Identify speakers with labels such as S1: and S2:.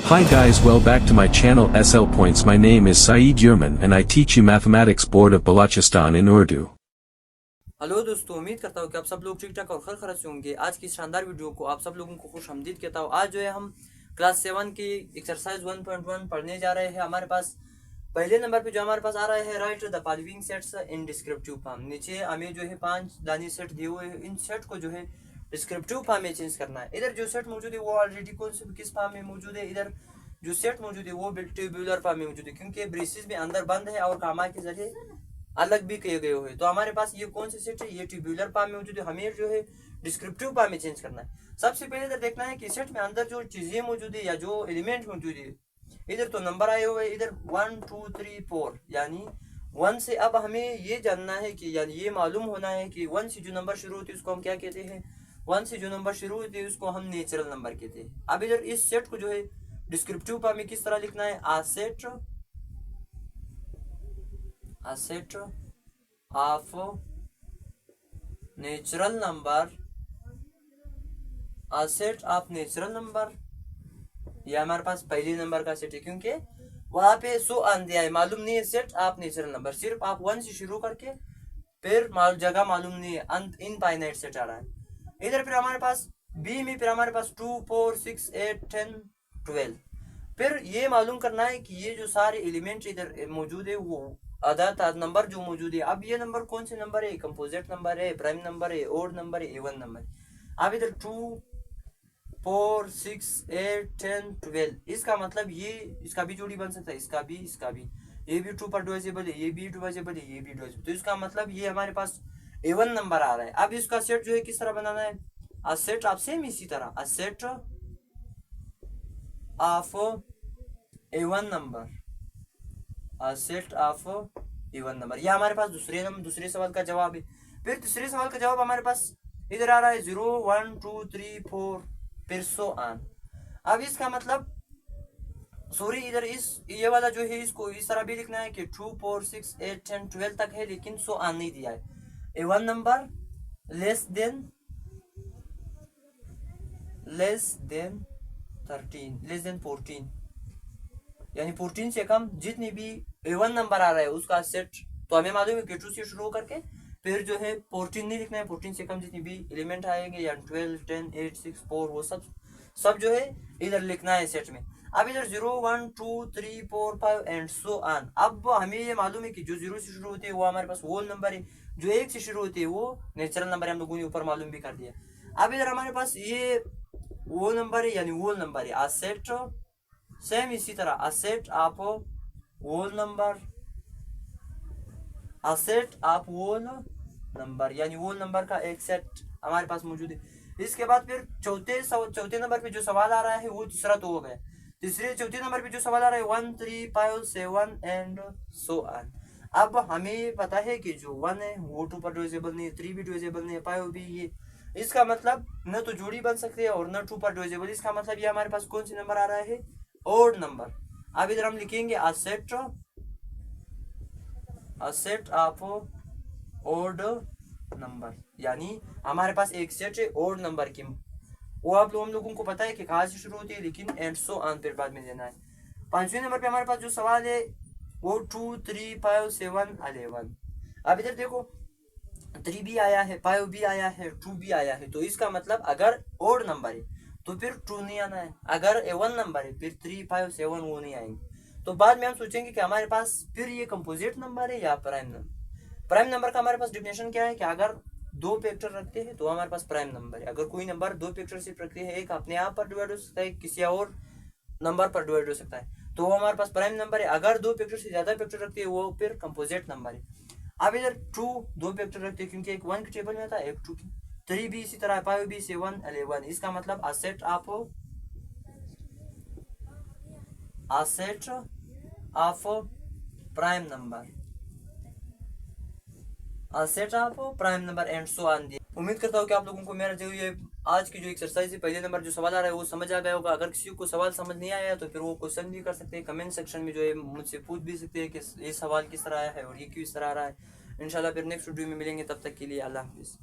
S1: Hi guys, well back to my channel SL Points. My name is Saeed Yurman and I teach you Mathematics Board of Balochistan in Urdu.
S2: Hello दोस्तों, उम्मीद करता हूँ कि आप सब लोग ठीक ठाक और खैर से होंगे। आज की शानदार वीडियो को आप सब लोगों को खुश आमदीद कहता हूँ। आज जो है हम क्लास 7 की एक्सरसाइज 1.1 पढ़ने जा रहे हैं। हमारे पास पहले नंबर पे जो हमारे पास आ रहा है, right the following sets in descriptive form. नीचे हमें जो है 5 दानी सेट दिए हुए हैं। इन सेट को जो है डिस्क्रिप्टिव फॉर्म में चेंज करना है। इधर जो सेट मौजूद है वो ऑलरेडी कौन से किस फॉर्म में मौजूद है, इधर जो सेट मौजूद है वो ट्यूबुलर फॉर्म में मौजूद है, क्योंकि ब्रेसेस में अंदर बंद है और कामा के जरिए अलग भी किए गए हुए। तो हमारे पास ये कौन से सेट है, ये ट्यूबुलर फॉर्म में मौजूद है। हमें जो है डिस्क्रिप्टिव फॉर्म में चेंज करना है। सबसे पहले इधर देखना है कि सेट में अंदर जो चीजें मौजूद है या जो एलिमेंट मौजूद है, इधर तो नंबर आए हुए, इधर 1 2 3 4 यानी 1 से। अब हमें ये जानना है कि यानी ये मालूम होना है कि 1 से जो नंबर शुरू होती है उसको हम क्या कहते हैं। 1 से जो नंबर शुरू होती है उसको हम नेचुरल नंबर कहते हैं। अब इधर इस सेट को जो है डिस्क्रिप्टिव फॉर्म में किस तरह लिखना है, a set of natural number, a set of natural number. ये हमारे पास पहले नंबर का सेट है, क्योंकि वहां पे सो आन दिया है, मालूम नहीं है सेट ऑफ नेचुरल नंबर। सिर्फ आप 1 से शुरू करके फिर जगह मालूम नहीं है, अंत इनफाइनाइट सेट आ रहा है। इधर फिर हमारे पास बी में फिर हमारे पास 2 4 6 8 10 12। फिर ये मालूम करना है कि ये जो सारे एलिमेंट इधर मौजूद है वो अदा नंबर जो मौजूद है। अब ये नंबर कौन से नंबर है, कंपोजिट नंबर है, प्राइम नंबर है, ओड नंबर है, इवन नंबर है। अब इधर 2 4 6 8 10 12, इसका मतलब ये इसका भी जोड़ी बन सकता है, इसका भी ये भी 2 पर डिवाइजेबल है, ये भी डिवाइजेबल है, ये भी डिवाइजेबल। तो इसका मतलब ये हमारे पास इवन नंबर आ रहा है। अब इसका सेट जो है किस तरह बनाना है, अ सेट ऑफ सेम इसी तरह, a set of even number, a set of even number. यह हमारे पास दूसरे सवाल का जवाब है। फिर तीसरे सवाल का जवाब हमारे पास इधर आ रहा है 0 1 2 3 4 फिर सो ऑन। अब इसका मतलब सॉरी, इधर इस ये वाला जो है इसको इस तरह भी लिखना है कि 2 4 6 8 10 12 तक है, लेकिन सो ऑन नहीं दिया है। Even number less than 13 less than 14, यानी 14 से कम जितनी भी इवन नंबर आ रहा है उसका सेट। तो हमें मालूम है कि 2 से शुरू करके फिर जो है 14 नहीं लिखना है, 14 से कम जितनी भी एलिमेंट आएंगे या 12 10 8 6 4 वो सब जो है इधर लिखना है सेट में। अब इधर 0 1 2 3 4 5 एंड सो ऑन। अब हमें ये मालूम है कि जो 0 से शुरू होते हैं वो हमारे पास होल नंबर है, जो 1 से शुरू होते हैं वो नेचुरल नंबर है। हम लोगों ने ऊपर मालूम भी कर दिया। अब इधर हमारे पास ये वो नंबर है यानी होल नंबर है, आ सेट सेम इसी तरह, a set of whole number, a set of whole number यानी होल नंबर का एक सेट हमारे पास मौजूद है। इसके बाद फिर चौथे नंबर पे जो सवाल आ रहा है वो तीसरा तो हो गया। चौथे नंबर पे जो सवाल आ रहा है 1 3 5 7 एंड सो ऑन। अब हमें पता है कि जो 1 है वो 2 पर डिविजिबल नहीं है, 3 भी डिविजिबल नहीं है, 5 भी। ये इसका मतलब न तो जोड़ी बन सकती है और न 2 पर डिविजिबल। इसका मतलब ये हमारे पास कौन सी नंबर आ रहा है, ओड नंबर। अब इधर हम लिखेंगे a set of odd number, यानी हमारे पास एक सेट है ओड नंबर की। वो आप लोग हम लोगों को पता है कि कहाँ से शुरू होती है, लेकिन एंड सो ऑन फिर बाद में देना है। 5वें नंबर पे हमारे पास जो सवाल है वो 2 3 5 7 11। अब इधर देखो 3 भी आया है, 5 भी आया है, 2 भी आया है। तो इसका मतलब अगर ओड नंबर है तो फिर 2 नहीं आना है, अगर एवन नंबर है फिर 3 5 7 वो नहीं आएंगे। तो बाद में हम सोचेंगे कि हमारे पास फिर ये कंपोजिट नंबर है या प्राइम नंबर। प्राइम नंबर का हमारे पास डिफिनेशन क्या है कि अगर 2 फैक्टर रखते हैं तो हमारे पास प्राइम नंबर है। अगर कोई नंबर 2 फैक्टर से रखते हैं, एक अपने आप पर डिवाइड हो सकता है, किसी और नंबर पर डिवाइड हो सकता है, तो वो हमारे पास प्राइम नंबर है। अगर 2 फैक्टर से ज्यादा फैक्टर रखते हैं वो फिर कंपोजिट नंबर है। अब इधर 2 फैक्टर रखते हैं क्योंकि एक 1 के टेबल में आता है, एक 2 की। 3 भी इसी तरह, 5 भी 7 11। इसका मतलब अ set of prime number, a set of prime number and so on. उम्मीद करता हूँ कि आप लोगों को मेरा जो ये आज की जो एक्सरसाइज है पहले नंबर जो सवाल आ रहा है वो समझ आ गया होगा। अगर किसी को सवाल समझ नहीं आया तो फिर वो क्वेश्चन भी कर सकते हैं, कमेंट सेक्शन में जो है मुझसे पूछ भी सकते हैं कि ये सवाल किस तरह आया है और ये क्यों इस तरह आ रहा है। इंशाल्लाह फिर नेक्स्ट वीडियो में मिलेंगे, तब तक के लिए अल्लाह हाफिज़।